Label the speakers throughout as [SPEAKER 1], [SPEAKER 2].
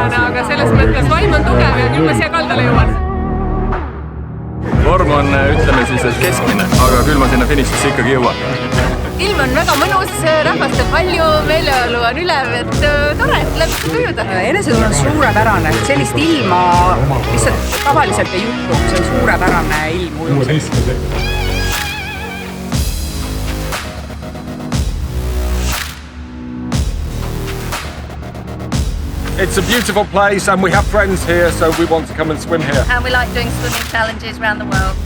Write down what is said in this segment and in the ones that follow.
[SPEAKER 1] inimene, aga selles mõttes vaim on tugev ja küll ma siia kaldale jõuan.
[SPEAKER 2] Vorm on, ütleme siis, et keskmine, aga küll ma sinna finišisse ikkagi jõuan.
[SPEAKER 1] Ilm on väga mõnus, rahvast on palju, meeleolu on ülev, et tore, läbi seda ujuda.
[SPEAKER 3] Enesetunne on suurepärane, sellist ilma lihtsalt tavaliselt ei juhtu, see on suurepärane ilm ujumiseks.
[SPEAKER 4] It's a beautiful place and we have friends here, so we want to come and swim here.
[SPEAKER 5] And we like doing swimming challenges around the world.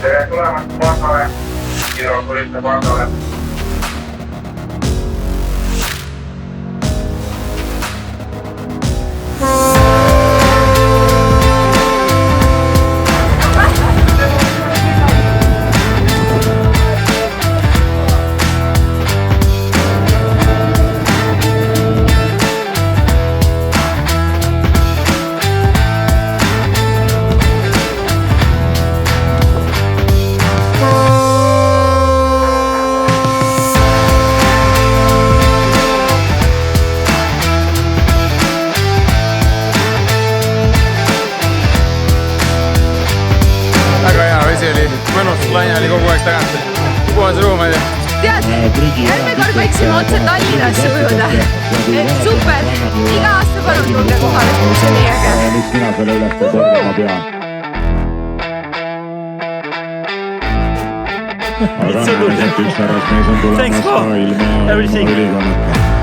[SPEAKER 6] Tere tulemast Pardale, Kirokuliste Pardale.
[SPEAKER 2] Mõnus, laine oli kogu aeg tagant. Puhas ruu, ma ei tea.
[SPEAKER 1] Tead, järgmine kord võiksime otse Tallinnasse ujuda. Super, iga aasta palun tulge kohale, mis on nii äge.
[SPEAKER 7] Miks mina selle üles kordama pean? Aga näen, et üks härrasmees on tulemas ka ilma ülikonnata.